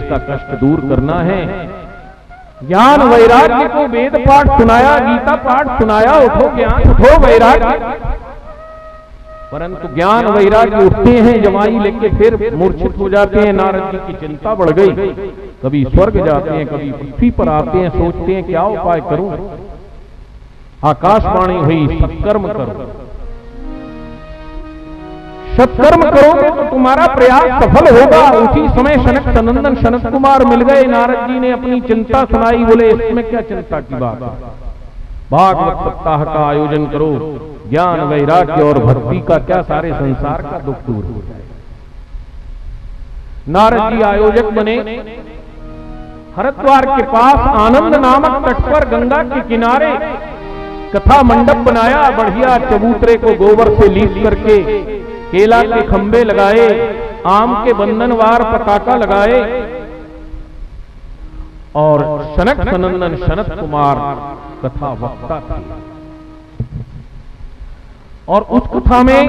इसका कष्ट दूर करना है। ज्ञान वैराग्य को वेद पाठ सुनाया, गीता पाठ सुनाया, उठो ज्ञान उठो वैराग्य। परंतु ज्ञान वैराग्य उठते हैं जमाई लेके फिर मूर्छित हो जाते हैं। नारद जी की चिंता बढ़ गई, कभी स्वर्ग जाते हैं, कभी पृथ्वी पर आते हैं, सोचते हैं क्या उपाय करूं। आकाशवाणी हुई, सत्कर्म करो। सत्कर्म करोगे तो तुम्हारा प्रयास सफल होगा। उसी समय सनक सनंदन सनत कुमार मिल गए। नारद जी ने अपनी चिंता सुनाई, बोले इसमें क्या चिंता की बात है, भागवत सप्ताह का आयोजन करो, ज्ञान वैराग्य और भक्ति का क्या सारे संसार का दुख दूर हो जाए। नारद जी आयोजक बने। हरिद्वार के पास आनंद नामक तट पर गंगा के किनारे कथा मंडप बनाया। बढ़िया चबूतरे को गोबर से लीप करके केला के खंबे लगाए, आम के बंधनवार पताका लगाए और सनक सनंदन सनत कुमार कथा वक्ता थे। और उस कथा में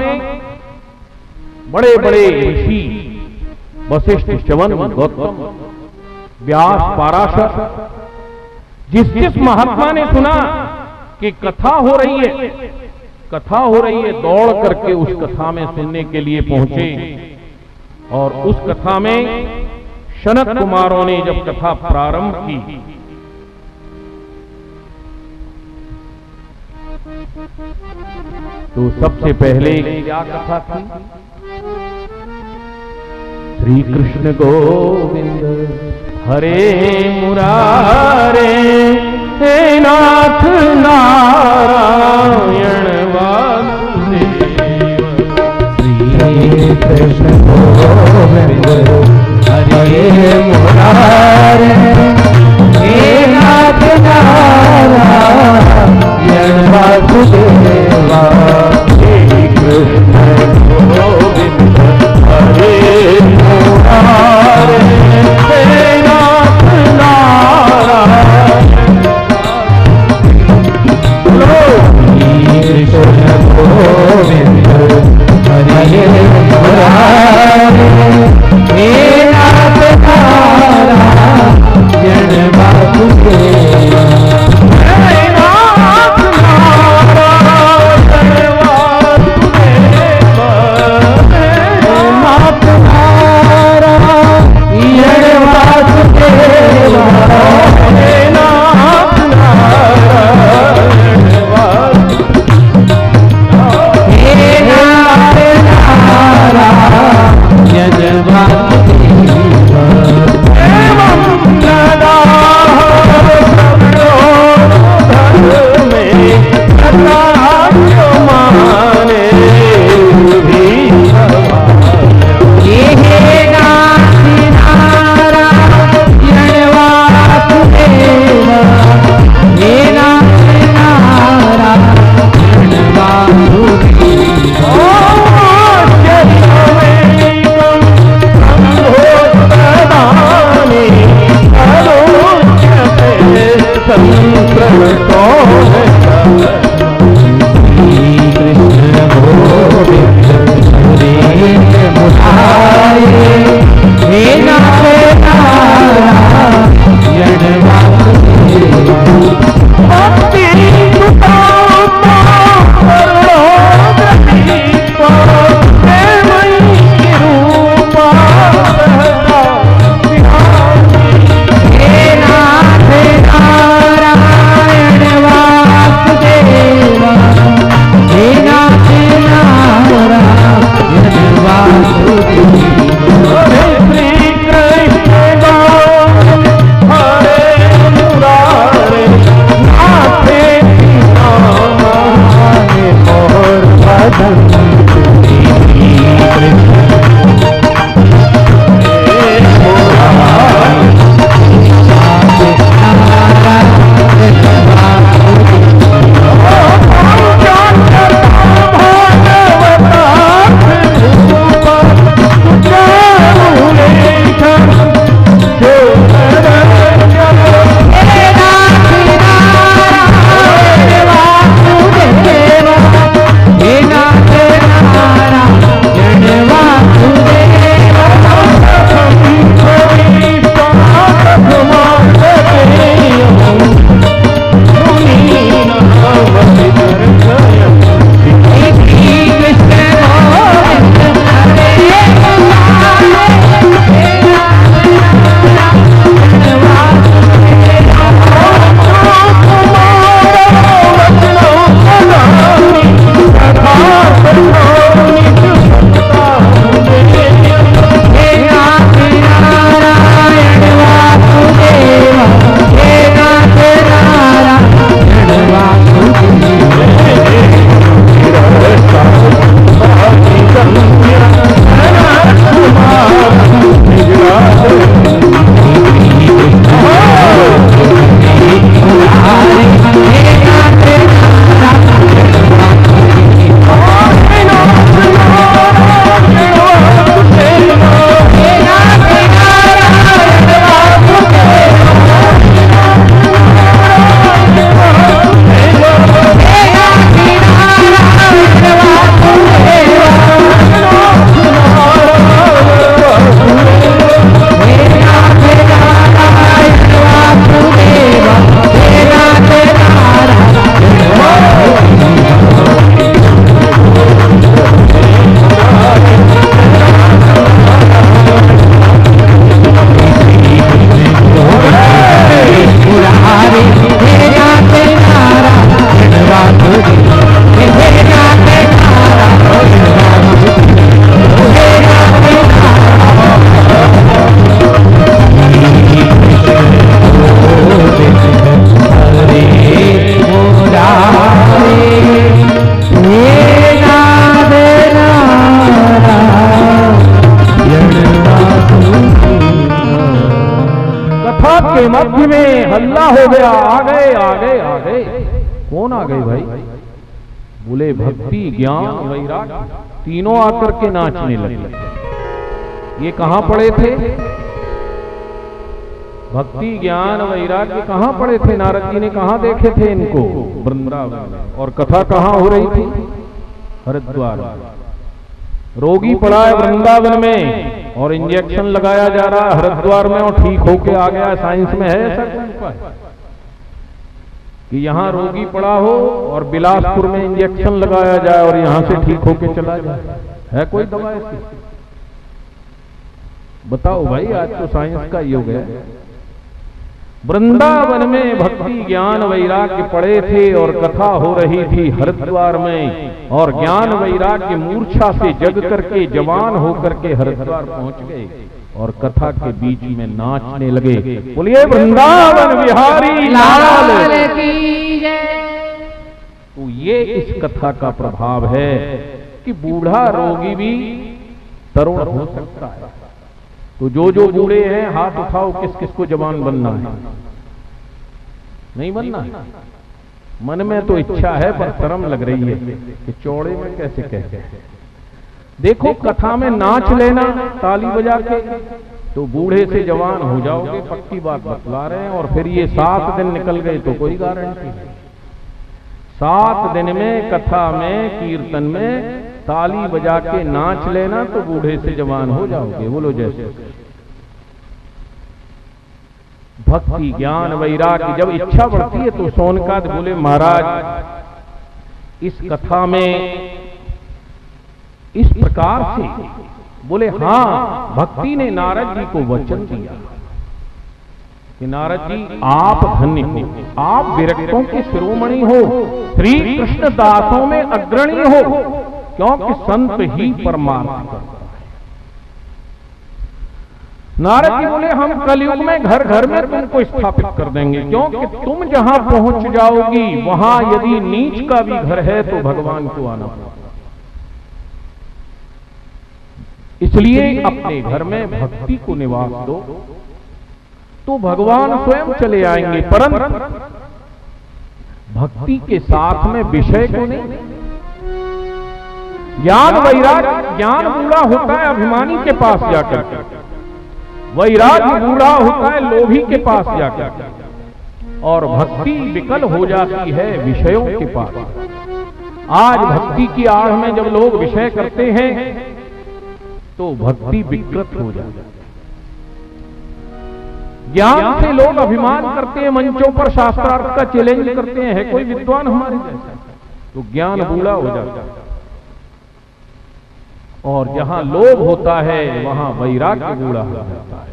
बड़े बड़े ऋषि वशिष्ठ, च्यवन, गौतम, व्यास, पाराशर, जिस महात्मा ने सुना कि कथा हो रही है, दौड़ करके उस कथा में सुनने के लिए पहुंचे। और उस कथा में सनत कुमारों ने जब कथा प्रारंभ की तो सबसे पहले क्या कथा थी? श्री कृष्ण गोविंद हरे मुरारे, हे नाथ नारायण वासुदेव। श्री कृष्ण गोविंद हरे मुरारे, हे नाथ नारायण वासुदेवा। श्री कृष्ण गोविंद हरे मुरारे, हे नाथ नारायण। कृष्ण गोविंद हरे मुरारे, हे नाथ नारायण वासुदेवा। हे नाथ नारायण वासुदेवा, हे नाथ नारायण वासुदेवा, हे नाथ नारायण के मध्य में हल्ला हो गया, आ गए आ गए आ गए। कौन आ गए भाई? बोले भक्ति ज्ञान वैराग्य, तीनों आकर के नाचने लगे। ये कहां पड़े थे? भक्ति ज्ञान वैराग्य कहां पड़े थे? नारद जी ने कहां देखे थे इनको? वृंदावन में। और कथा कहां हो रही थी? हरिद्वार। रोगी पड़ा है वृंदावन में और इंजेक्शन लगाया जा रहा है हरिद्वार में और ठीक होके आ गया। साइंस में है ऐसा उपाय कि यहां रोगी पड़ा हो और बिलासपुर में इंजेक्शन लगाया जाए और यहां से ठीक होके चला जाए? है कोई दवा ऐसी? बताओ भाई, आज तो साइंस का युग है। वृंदावन में भक्ति ज्ञान वैराग्य पड़े थे और कथा हो रही थी हरिद्वार में, और ज्ञान वैराग्य मूर्छा से जग करके जवान होकर के हरिद्वार पहुंच गए और कथा के बीच में नाचने लगे। बोलिए वृंदावन बिहारी लाल की जय। तो ये इस कथा का प्रभाव है कि बूढ़ा रोगी भी तरुण हो सकता है। तो जो जो बूढ़े हैं हाथ उठाओ, किस किस को जवान बनना है? नहीं बनना है? मन में तो इच्छा है पर शर्म लग रही है कि चौड़े में कैसे कहते हैं। देखो कथा में नाच लेना ताली बजा के तो बूढ़े से जवान हो जाओगे, पक्की बात बतला रहे हैं। और फिर ये 7 दिन निकल गए तो कोई गारंटी नहीं। 7 दिन में कथा में कीर्तन में ताली बजा के नाच लेना तो बूढ़े से जवान हो जाओगे। बोलो जैसे भक्ति ज्ञान वैराग्य जब इच्छा बढ़ती है तो सोनकाद बोले महाराज इस कथा में इस प्रकार से बोले हाँ, भक्ति ने नारद जी को वचन दिया कि नारद जी आप धन्य हो, आप विरक्तों के शिरोमणि हो, श्री कृष्ण दासों में अग्रणी हो, क्योंकि संत ही परमार्थ करता है। नारद जी बोले हम कलयुग में घर घर में तुमको स्थापित कर देंगे, क्योंकि तुम जहां पहुंच जाओगी वहां यदि नीच का भी घर है तो भगवान को आना पड़ेगा। इसलिए अपने घर में भक्ति को निवास दो तो भगवान स्वयं चले आएंगे। परंतु भक्ति के साथ में विषय को नहीं। ज्ञान वैराग्य, ज्ञान बूढ़ा होता है अभिमानी के पास जाकर, वैराग्य बूढ़ा होता है लोभी के पास जाकर, और भक्ति विकल हो जाती है विषयों के पास। आज भक्ति की आड़ में जब लोग विषय करते हैं तो भक्ति विकृत हो जाती है। ज्ञान से लोग अभिमान करते हैं, मंचों पर शास्त्रार्थ का चैलेंज करते हैं, है कोई विद्वान हमारे जैसा, तो ज्ञान बूढ़ा हो जाता है। और जहां लोभ होता है वहां वैराग्य बूढ़ा हो जाता है।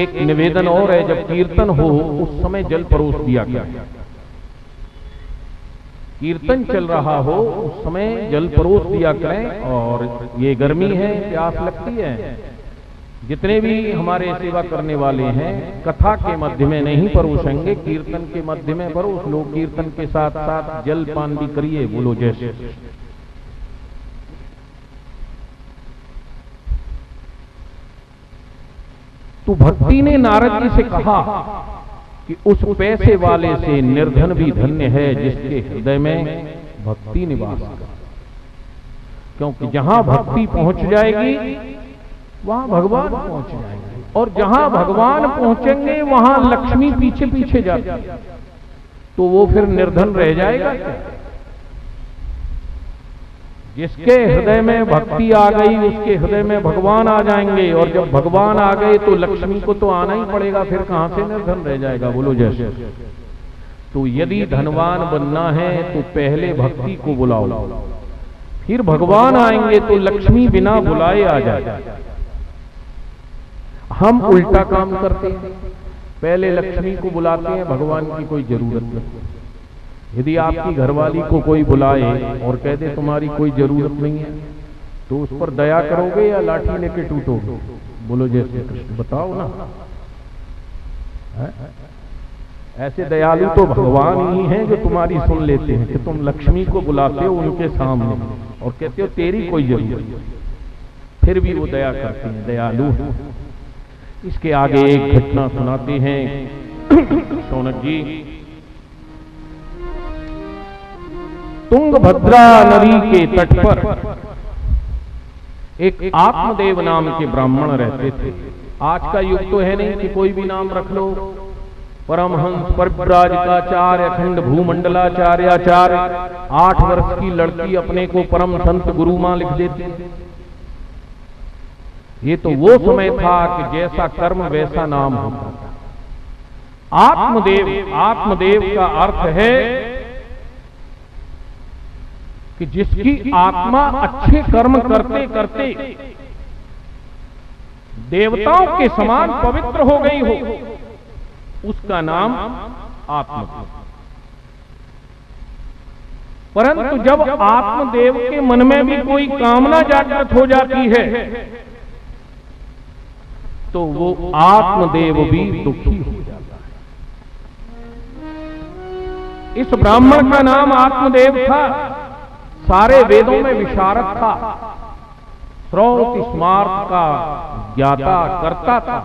एक निवेदन और है, जब कीर्तन हो उस समय जल परोस दिया गया। कीर्तन चल रहा हो उस समय जल परोस दिया करें। और ये गर्मी है, प्यास लगती है, जितने भी हमारे सेवा करने वाले हैं कथा के मध्य में नहीं परोसेंगे, कीर्तन के मध्य में परोस लो। कीर्तन के साथ साथ जल पान भी करिए। बोलो जैसे। तो भक्ति ने नारद जी से कहा कि उस पैसे वाले से निर्धन भी धन्य है जिसके हृदय में भक्ति निवास करे, क्योंकि जहां भक्ति पहुंच जाएगी वहां भगवान पहुंच जाएंगे, और जहां भगवान पहुंचेंगे वहां लक्ष्मी पीछे पीछे जाती है, तो वो फिर निर्धन रह जाएगा क्या? जिसके हृदय में भक्ति आ गई उसके हृदय में भगवान आ जाएंगे, और जब भगवान आ गए तो लक्ष्मी को तो आना ही पड़ेगा, फिर कहां से निर्धन रह जाएगा? बोलो जैसे। तो यदि धनवान बनना है तो पहले भक्ति को बुलाओ, फिर भगवान आएंगे तो लक्ष्मी बिना बुलाए आ जाए। हम उल्टा काम करते हैं, पहले लक्ष्मी को बुलाते हैं, भगवान की कोई जरूरत नहीं। यदि आपकी घरवाली को कोई बुलाए और कह दे तुम्हारी कोई जरूरत नहीं है, तो उस पर दया करोगे या लाठी लेके टूटोगे? बोलो जैसे कृष्ण, बताओ ना। ऐसे दयालु तो भगवान ही हैं जो तुम्हारी सुन लेते हैं कि तुम लक्ष्मी को बुलाते हो उनके सामने और कहते हो तेरी कोई जरूरत नहीं। फिर भी वो दया करते हैं, दयालु हैं। इसके आगे एक घटना सुनाते हैं शौनक जी। तुंगभद्रा नदी के तट पर एक आत्मदेव नाम के ब्राह्मण रहते थे। आज का युग तो है नहीं कि कोई भी नाम रख लो। परमहंस परिव्राजकाचार्य अखंड भूमंडलाचार्याचार्य 8 वर्ष की लड़की अपने को परम संत गुरु मां लिख देती। ये तो वो समय था कि जैसा कर्म वैसा नाम होता था। आत्मदेव का अर्थ है कि जिसकी आत्मा अच्छे कर्म करते करते देवताओं के समान पवित्र हो गई हो, उसका नाम आत्मदेव। परंतु जब आत्मदेव के मन में भी कोई कामना जागृत हो जाती है तो वो आत्मदेव भी दुखी हो जाता है। इस ब्राह्मण का नाम आत्मदेव था। सारे वेदों में विशारद था, श्रौत स्मार्त का ज्ञाता करता था।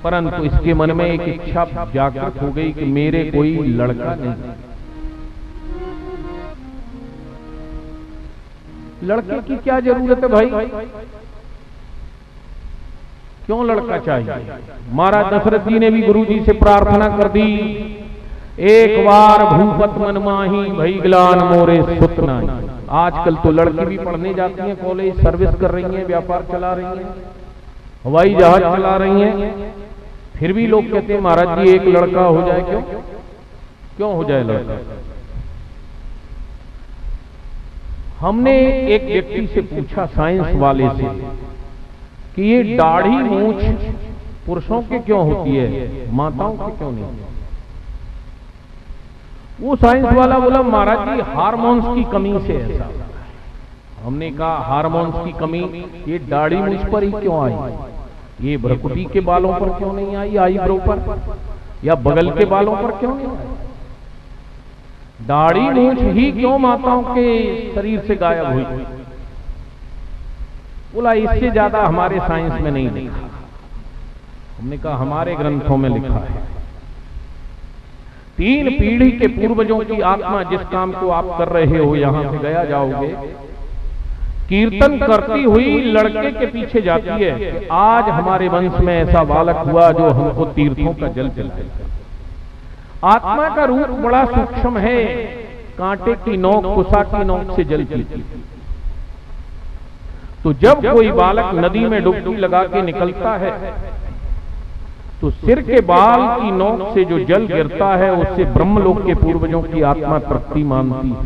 परंतु इसके मन में एक इच्छा जागृत हो गई कि मेरे कोई लड़का नहीं। लड़के की क्या जरूरत है भाई, क्यों लड़का चाहिए? महाराज दशरथ जी ने भी गुरु जी से प्रार्थना कर दी, एक बार भूपत मन माही भई ग्लान मोरे सुत नाही। आजकल तो लड़की भी पढ़ने जाती हैं, कॉलेज सर्विस कर रही हैं, व्यापार चला रही हैं, हवाई जहाज चला रही हैं। फिर भी लोग कहते हैं महाराज जी एक लड़का हो जाए। क्यों हो जाए लड़का? हमने एक व्यक्ति से पूछा, साइंस वाले से, कि ये दाढ़ी मूंछ पुरुषों के क्यों होती है, माताओं के क्यों नहीं? वो साइंस वाला बोला महाराज जी हार्मोन्स की कमी से ऐसा। हमने कहा हार्मोन्स की कमी ये दाढ़ी मूंछ पर ही क्यों आई? ये भ्रुकुटी के बालों पर क्यों नहीं आई, आईब्रो पर, या बगल के बालों पर क्यों नहीं आई? दाढ़ी मूंछ ही क्यों माताओं के शरीर से गायब हुई? बोला इससे ज्यादा हमारे साइंस में नहीं लिखा। हमने कहा हमारे ग्रंथों में लिखा है। 3 पीढ़ी के पूर्वजों की आत्मा जिस काम को आप कर रहे हो यहां से गया जाओगे, कीर्तन करती हुई लड़के के पीछे जाती है कि आज हमारे वंश में ऐसा बालक हुआ जो हमको तीर्थों का जल पिलाएगा। आत्मा का रूप बड़ा सूक्ष्म है, कांटे की नोक, कुसा की नोक से जल पीती। तो जब कोई बालक नदी में डुबकी लगा के निकलता है तो सिर के बाल की नोक से जो जल गिरता है उससे ब्रह्मलोक के पूर्वजों की आत्मा तृप्ति मानती है।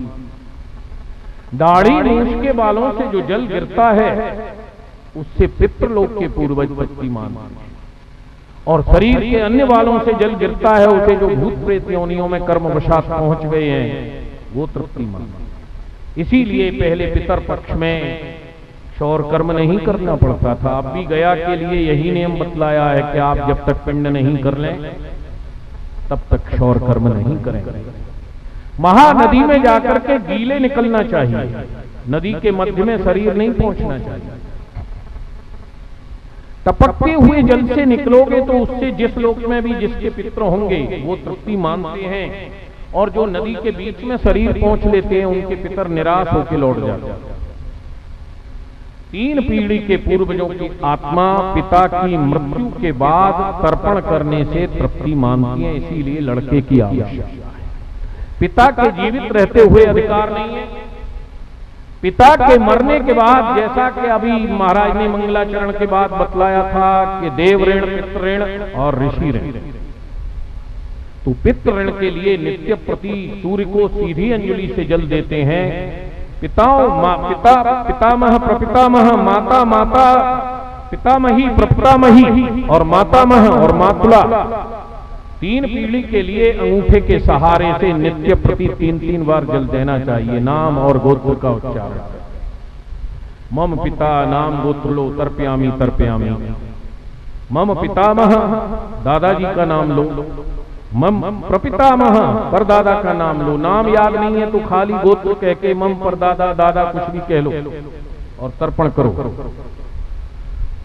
दाढ़ी मूंछ के बालों से जो जल गिरता है उससे पितृलोक के पूर्वज तृप्ति मानते हैं, और शरीर के अन्य बालों से जल गिरता है उसे जो भूत प्रेत योनियों में कर्मवशात पहुंच गए हैं वो तृप्ति मानते हैं। इसीलिए पहले पितर पक्ष में क्षौर कर्म नहीं करना पड़ता था। अब भी गया के लिए यही नियम बतलाया है कि आप जब तक पिंड नहीं कर लें तब तक क्षौर कर्म नहीं करें। महानदी में जाकर के गीले निकलना चाहिए, नदी के मध्य में शरीर नहीं पहुंचना चाहिए। टपकते हुए जल से निकलोगे तो उससे जिस लोक में भी जिसके पितर होंगे वो तृप्ति मानते हैं, और जो नदी के बीच में शरीर पहुंच लेते हैं उनके पितर निराश होकर लौट जाते हैं। 3 पीढ़ी के पूर्वजों की आत्मा पिता की मृत्यु के बाद तर्पण करने से तृप्ति मानती है, इसीलिए लड़के की आवश्यकता है। पिता के जीवित रहते हुए अधिकार नहीं है। पिता के मरने के बाद, जैसा कि अभी महाराज ने मंगलाचरण के बाद बतलाया था कि देव ऋण, पितृ ऋण और ऋषि ऋण, तो पितृ ऋण के लिए नित्य प्रति सूर्य को सीधी अंजलि से जल देते हैं। पितामह प्रपितामह, माता माता, पितामही प्रपितामही और मातामह और मातुला, 3 पीढ़ी के लिए अंगूठे के सहारे से नित्य प्रति 3-3 बार जल देना चाहिए। नाम और गोत्र का उच्चारण, मम पिता नाम गोत्र लो तर्पयामी तर्पयामी, मम पितामह दादाजी का नाम लो, मम प्रपितामह परदादा का नाम लो। नाम याद नहीं है तो खाली गोत्र कह के मम परदादा दादा कुछ भी कह लो, और तर्पण करो।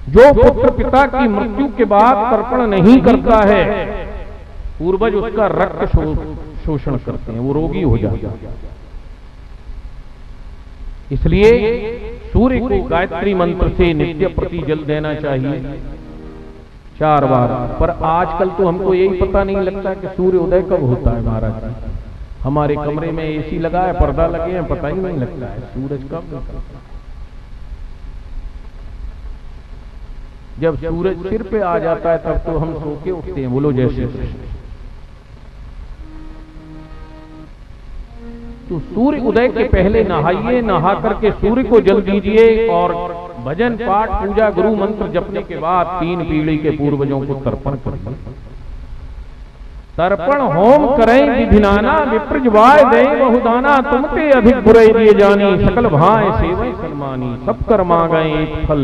जो पुत्र पिता की मृत्यु के बाद तर्पण नहीं करता है, पूर्वज उसका रक्त शोषण करते हैं, वो रोगी हो जाता है। इसलिए सूर्य को गायत्री मंत्र से नित्य प्रति जल देना चाहिए 4 बार। पर आजकल तो हमको यही पता नहीं लगता कि सूर्य उदय कब होता है महाराज जी। हमारे कमरे में एसी लगा है, पर्दा लगे हैं, पता ही नहीं लगता है सूरज कब निकलता है। जब सूरज सिर पे आ जाता है तब तो हम सो के उठते हैं। बोलो जय श्री कृष्ण। तो सूर्य उदय के पहले नहाइए, नहा करके सूर्य को जल दीजिए और भजन पाठ पूजा गुरु मंत्र जपने के बाद 3 पीढ़ी के पूर्वजों को तर्पण करिए। तर्पण होम करें विधिनाना, विप्रजवाय दें बहुदाना, तुमते अधिक बुरे दिए जानी, सकल भाए सेवै सन्मानी, सब कर मांगे एक फल,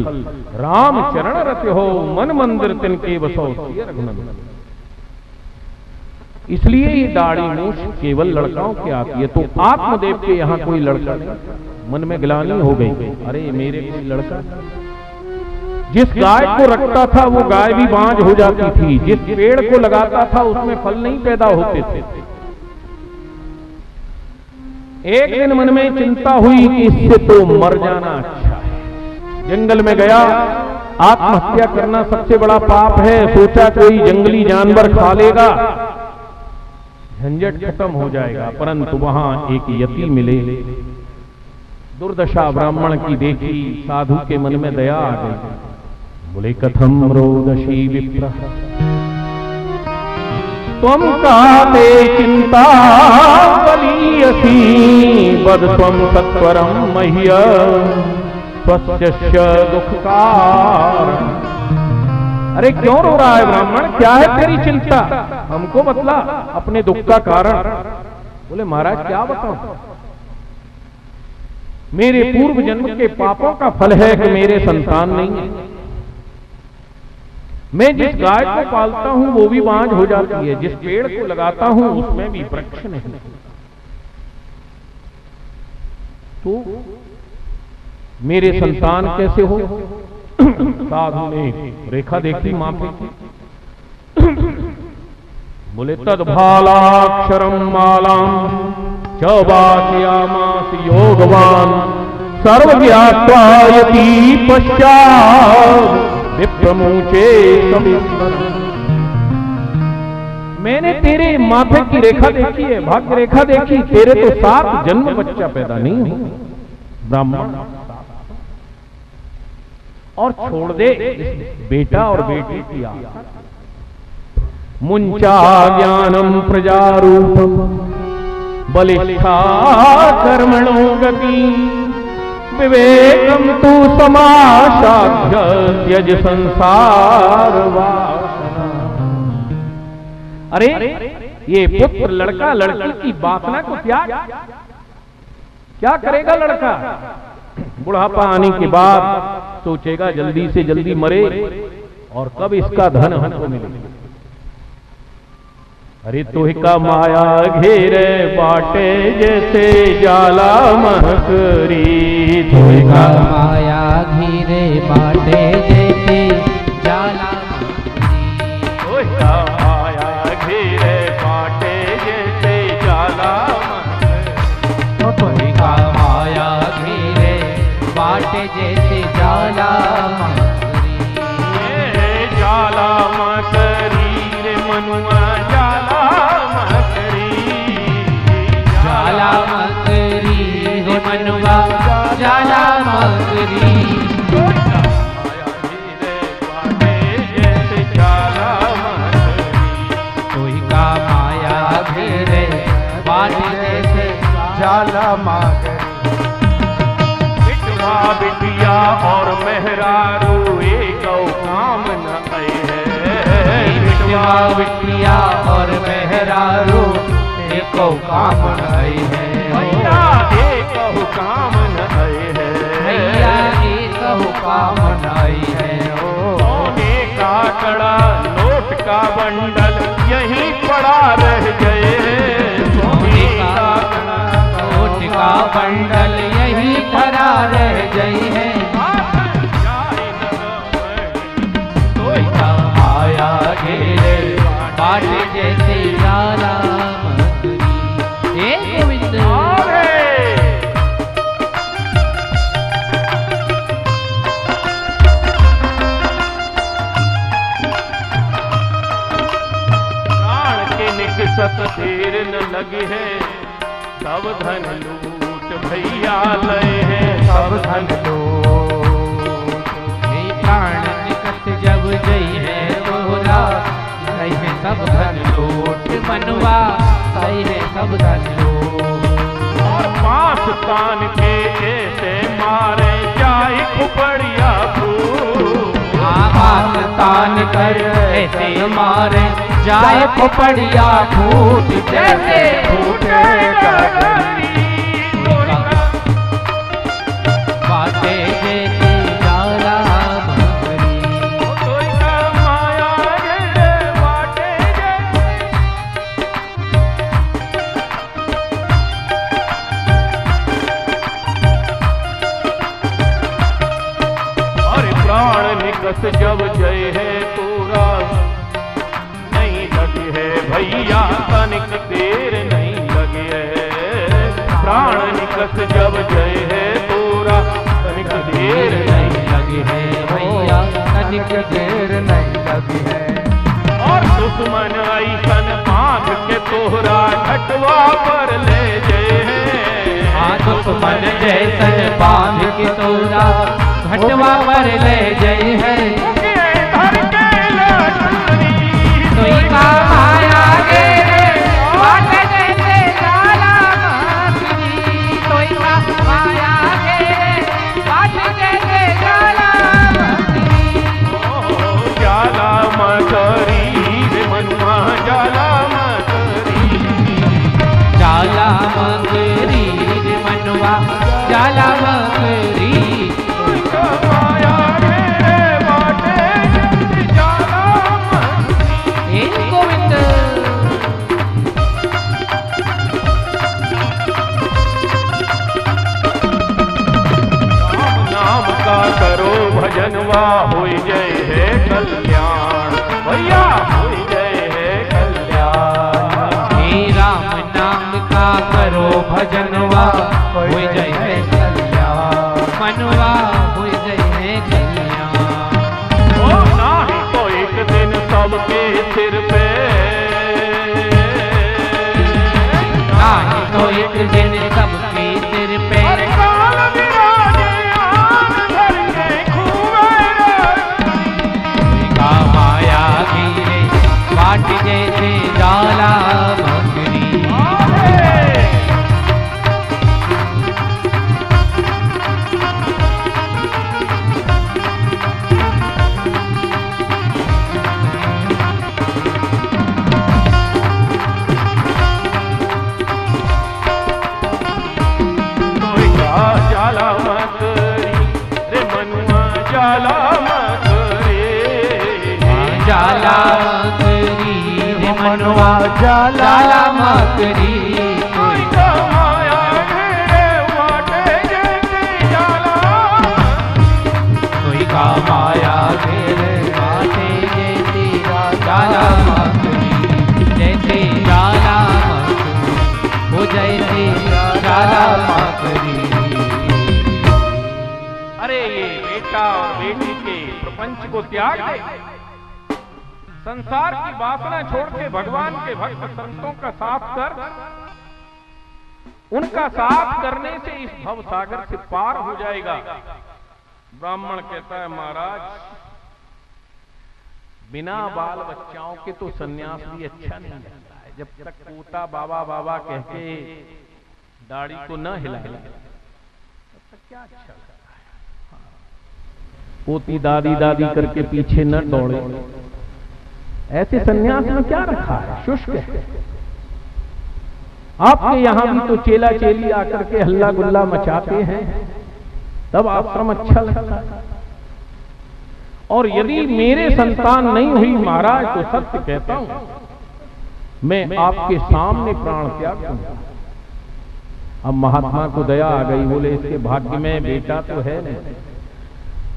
राम चरण रत हो, मन मंदिर तिनके बसो रघुनंदन। इसलिए ये दाढ़ी मूछ केवल लड़काओं के आती है। तो आत्मदेव के यहाँ कोई लड़का नहीं, मन में ग्लानि हो गई, अरे मेरे कोई लड़का। जिस गाय को रखता था वो गाय भी बांझ हो जाती थी, जिस पेड़ को लगाता था उसमें फल नहीं पैदा होते थे। एक दिन मन में चिंता हुई कि इससे तो मर जाना अच्छा है। जंगल में गया, आत्महत्या करना सबसे बड़ा पाप है। सोचा कोई जंगली जानवर खा लेगा, झंझट खत्म हो जाएगा। परंतु वहां एक यति मिले। दुर्दशा ब्राह्मण की देखी, साधु के मन में दया आ गई। बोले कथम रोदशी विप्र त्वं काले चिंता बलीयसी, बद त्वं तत्परम मह्य स्वस्य दुःखकार। अरे क्यों रो रहा है ब्राह्मण, क्या है तेरी चिंता, हमको बतला अपने दुख का कारण। बोले महाराज क्या बताऊं, मेरे पूर्व जन्म के पापों का फल है कि मेरे संतान नहीं है। मैं जिस गाय को पालता हूं वो भी बांझ हो जाती है, जिस पेड़ को लगाता हूं उसमें भी वृक्ष नहीं। तो मेरे संतान कैसे हो। साधु ने रेखा देखी माफी की। बोले तद्भालाक्षरम मालाम चौबाक्यामास योगवान, सर्वज्ञात्वा यति पश्चात् विप्रमुचे सविस्मर। मैंने तेरे माथे की रेखा देखी है, भाग्य रेखा देखी, तेरे तो 7 जन्म बच्चा पैदा नहीं हुआ ब्राह्मण, और छोड़ दे बेटा और बेटी की आशा। मुंचा ज्ञानम प्रजारूपम बलिष्ठा कर्मणो गति, विवेकम तु समासाध्य त्यज संसार वासना। अरे ये पुत्र लड़का लड़की की वासना को त्याग, क्या करेगा लड़का। बुढ़ापा आने के बाद सोचेगा जल्दी से जल्दी मरे और कब इसका धन हमको मिले। अरे तोहिका माया घेरे बाटे जैसे जाला महकरी, तोहिका माया घेरे बाटे जैसे जाला महकरी, तोहिका माया घेरे बाटे जैसे जाला महकरी, तोहिका माया घेरे बाटे जैसे जाला महकरी। ये जाला महकरी रे मनुआ, जाला मकरी रे मनुआ, जाला मकरी। तोहिका माया घेरे बाटे जैसे जाला मकरी। बिटवा बिटिया और मेहरारू एक काम न आए है। बिटवा बिटिया और मेहरारू एको काम नहीं है। भैया एक काम नहीं है, भैया एक काम नहीं है। सोने का कड़ा नोट का बंडल यहीं पड़ा रह गए, सोने का कड़ा नोट का बंडल यहीं पड़ा रह गए हैं। बाट जैसे जाला मकरी। हे गोविंद सत देर न लगी है, सब धन लूट भैया लय है, सब धन लूट। प्राण निकट जब जई है तोरा, सही है सब धन लूट। मनवा सही है सब धन लूट। और पांच तान के ऐसे मारे जाए खुपड़िया फूट। पांच तान कर ऐसे मारे जाए खोपड़िया फूट जैसे फूटे बाटे जैसे जाला मकरी। माया बाटे और प्राण निकस जब जय है तोरा, भैया तनिक देर नहीं लगी है। प्राण निकस जब जय है तोरा, तनिक देर नहीं लगी है भैया तनिक देर नहीं लगी है। और दुश्मन ऐसन पांच के तोहरा घटवा पर ले जय है। दुश्मन जैसन बांध के तोरा घटवा पर ले जय है। कोई का माया गे बाट जैसे जाला मकरी। कोई का माया गे बाट जैसे जाला मकरी। जाला मकरी रे मनुआ जाला मकरी। जाला मकरी रे मनुआ जाला मकरी। माया गे बाटे जाला मकरी। गोविंद नाम का करो भजनवा हो जय है कल्याण। भैया हो जय है कल्याण। हे राम नाम का करो भजनवा हो जय है कल्याण। मनवा हो जय है कल्याण। ओ नाही तो एक दिन सबके सिर पे, नाही तो एक दिन सबके सिर पे काल विराजे आन धर के खूबे। का माया गिरे बाट जैसे जाला मकरी। जाला मकरी रे मनुआ जाला मकरी। जाला मकरी रे मनवा जाला मकरी। कोई का माया गे बाटे जैसे जाला। कोई का माया घेरे बाटे जैसे जाला मकरी। जैसे जाला मकरी हो जैसे जाला मकरी। अरे ये बेटा और बेटी के प्रपंच को त्याग दे, संसार की वासना छोड़ के भगवान के भक्त संतों का साथ कर। उनका साथ करने से इस भव सागर से पार हो जाएगा। ब्राह्मण कहता है महाराज, बिना बाल बच्चाओं के तो सन्यास भी अच्छा नहीं लगता है। जब तक पोता बाबा बाबा कह के दाढ़ी को न हिलाए तब तक क्या अच्छा लगता है। पोती दादी दादी करके पीछे न दौड़े, ऐसे सन्यास में क्या रखा है, शुष्क है। आपके यहां भी तो चेला चेली आकर के हल्ला गुल्ला मचाते हैं, तब आश्रम अच्छा लगता है। और यदि मेरे संतान नहीं हुई महाराज, तो सत्य कहता हूं मैं आपके सामने प्राण त्याग दूंगा। अब महात्मा को दया आ गई, बोले इसके भाग्य में बेटा तो है नहीं,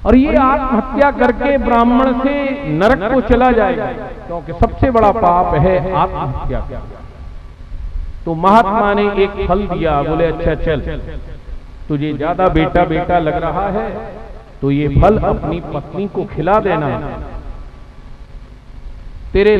और ये आत्महत्या करके ब्राह्मण से नरक को चला जाएगा, क्योंकि सबसे बड़ा पाप है आत्महत्या। तो महात्मा ने एक फल दिया, बोले अच्छा चल, तुझे ज्यादा बेटा बेटा लग रहा है तो ये फल अपनी पत्नी को खिला देना, तेरे